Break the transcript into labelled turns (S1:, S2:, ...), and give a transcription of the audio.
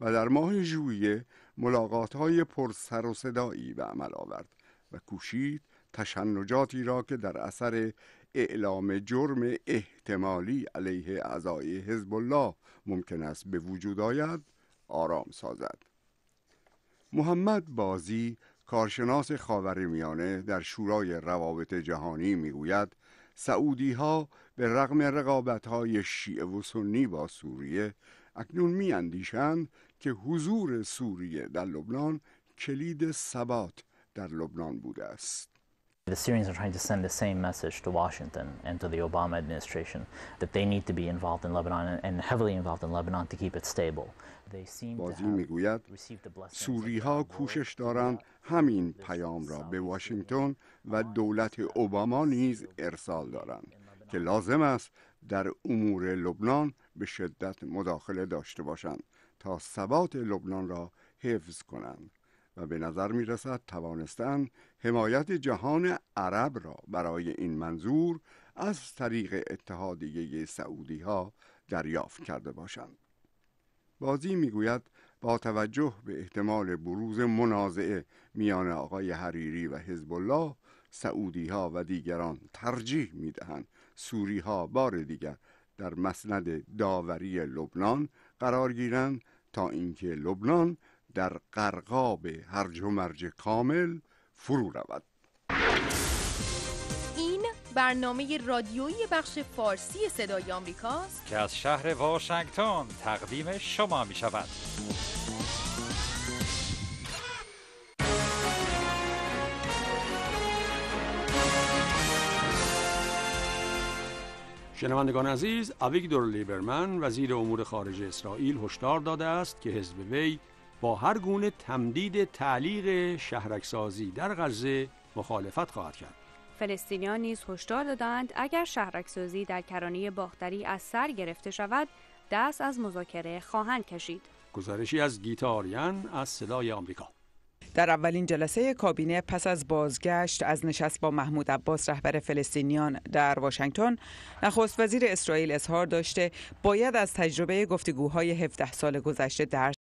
S1: و در ماه ژوئیه ملاقات‌های پر سر و صدایی به عمل آورد و کوشید تشنجاتی را که در اثر اعلام جرم احتمالی علیه اعضای حزب الله ممکن است به وجود آید آرام سازد. محمد بازی، کارشناس خاورمیانه در شورای روابط جهانی میگوید سعودی‌ها به رغم رقابت‌های شیعه و سنی با سوریه اکنون می‌اندیشند که حضور سوریه در لبنان کلید ثبات در لبنان بوده است.
S2: The Syrians are trying to send the same message to Washington and to the Obama administration that they need to be involved in Lebanon and heavily involved in Lebanon to keep it stable.
S1: بازی میگوید سوری‌ها کوشش دارند همین پیام را به واشنگتن و دولت اوباما نیز ارسال دارند که لازم است در امور لبنان به شدت مداخله داشته باشند تا ثبات لبنان را حفظ کنند و به نظر می رسد توانستند حمایت جهان عرب را برای این منظور از طریق اتحادیه سعودی ها دریافت کرده باشند. بازی می گوید با توجه به احتمال بروز منازعه میان آقای حریری و حزب الله، سعودی ها و دیگران ترجیح می دهند سوری ها بار دیگر در مسند داوری لبنان قرار گیرند تا اینکه لبنان در غرقاب هرج و مرج کامل فرو رود.
S3: این برنامه رادیویی بخش فارسی صدای آمریکاست
S4: که از شهر واشنگتن تقدیم شما می شود.
S5: شنوندگان عزیز، اویگدور لیبرمن وزیر امور خارجه اسرائیل هشدار داده است که حزب وی با هر گونه تمدید تعلیق شهرک‌سازی در غزه مخالفت خواهد کرد.
S6: فلسطینیان نیز هشدار دادند اگر شهرک‌سازی در کرانه باختری از سر گرفته شود دست از مذاکره خواهند کشید.
S5: گزارشی از گیتا آریان از صدای آمریکا.
S7: در اولین جلسه کابینه پس از بازگشت از نشست با محمود عباس رهبر فلسطینیان در واشنگتن، نخست وزیر اسرائیل اظهار داشته باید از تجربه گفتگوهای 17 سال گذشته درس